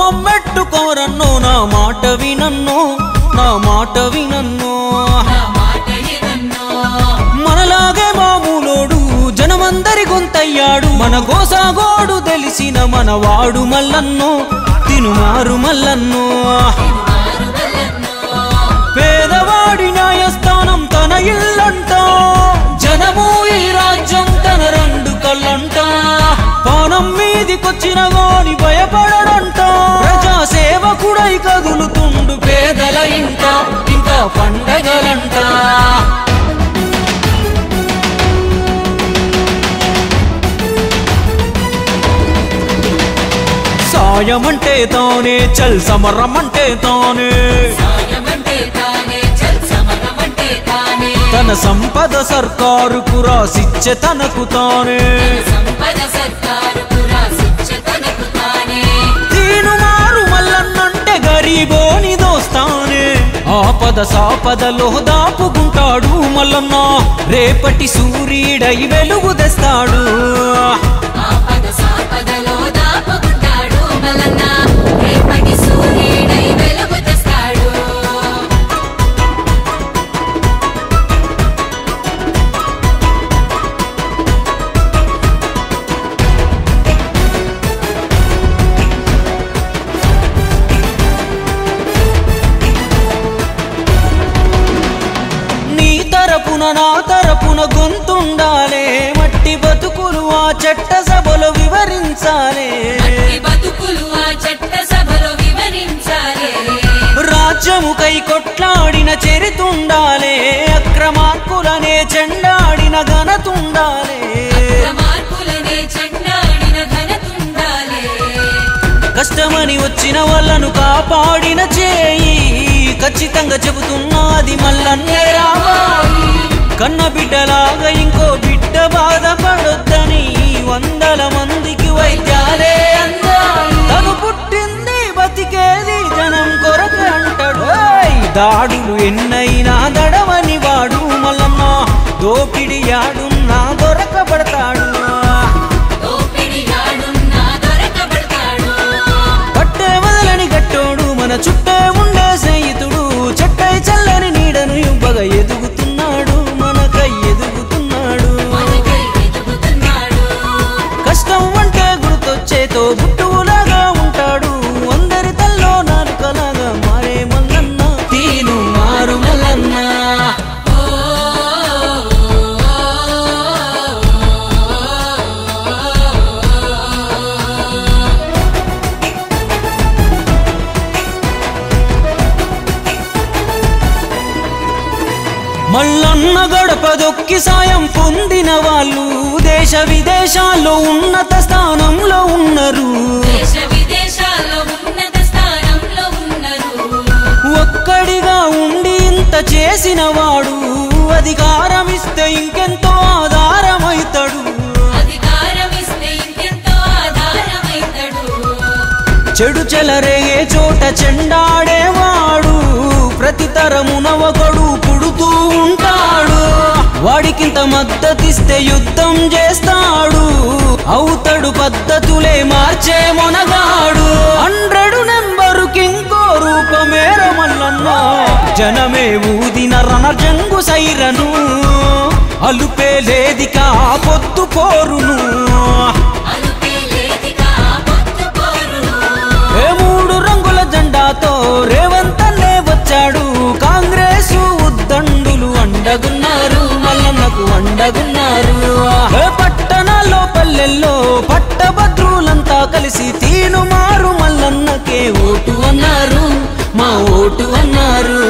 మమ్మెట్టుకోరన్నో నా మాట వినన్నో నా మాట వినన్నో మనలాగే మామూలోడు జనమందరి గొంతయ్యాడు మన గోసాగోడు తెలిసిన మనవాడు మల్లన్నో తినుమారు మల్లన్నో పేదవాడి న్యాయస్థానం తన ఇల్లంట జనము ఈ రాజ్యం తన రెండు కళ్ళంట పానం మీదికొచ్చిన గాని భయపడడంట ప్రజా సేవకుడై కదులుతుండు పేదల ఇంట ఇంకా పండగలంట సాయమంటే తానే చల్ సమరమంటే తానే తన సంపద సర్కారుకు రాసిచ్చే తనకు తానే తీనుమారు మల్లన్నంటే గరీబోని దోస్తానే ఆపద సాపదలో దాపుకుంటాడు మల్లన్న రేపటి సూర్యుడై వెలుగు తెస్తాడు నా తరపున గొంతుండాలే మట్టి బతుకులు ఆ చట్ట సభలో వివరించాలే రాజ్యముకై కొట్లాడిన చరితుండాలే అక్రమార్కులనే చెండాడిన ఘనతుండాలే కష్టమని వచ్చిన వాళ్ళను కాపాడిన చేయి ఖచ్చితంగా చెబుతున్నది మల్లన్నే రావాలి కన్న బిడ్డలాగా ఇంకో బిడ్డ బాధపడొద్దని వందల మందికి వైద్యాలే అందాలి తను పుట్టింది బతికేది జనం కొరకు అంటాడు దాడులు ఎన్నైనా దడవని వాడు మల్లన్న దోపిడి యాడున్నా దొరకబడతాడు పట్టే వదలని గట్టోడు మన చుట్టే ఉండే స్నేహితుడు చెట్టై చల్లని నీడను ఇవ్వగా ఎదుగుతున్నాడు మనకై ఎదుగుతున్నాడు కష్టం అంటే గుర్తొచ్చేతో బుట్టులాగా ఉంటాడు అందరి తల్లో నాలుకలాగా మారే మల్లన్న తీను మారు మల్లన్న మల్లన్న గడప దొక్కి సాయం పొందిన వాళ్ళు దేశ విదేశాల్లో ఉన్నత స్థానంలో ఉన్నారు ఒక్కడిగా ఉండి ఇంత చేసిన వాడు అధికారం ఇస్తే ఇంకెంతో ఆధారమైతాడు చెడు చెలరేగే చోట చెండాడేవాడు ప్రతి తరమున ఒకడు పుడుతూ ఉంటాడు వాడికింత మద్దతిస్తే యుద్ధం చేస్తాడు అవుతాడు పద్ధతులే మార్చే మొనగాడు 100 నెంబరుకి ఇంకో రూపమేర మల్లన్న జనమే ఊదిన రణజంగు సైరను అలుపే లేదికా పొద్దు పోరును మూడు రంగుల జెండాతో రేవంతన్నే వచ్చాడు కాంగ్రెస్ ఉద్దండులు అండగున్నారు మల్లన్నకు అండగున్నారు పట్టణాల్లో పల్లెల్లో పట్టభద్రులంతా కలిసి తీనుమారు మల్లన్నకే ఓటు అన్నారు మా ఓటు అన్నారు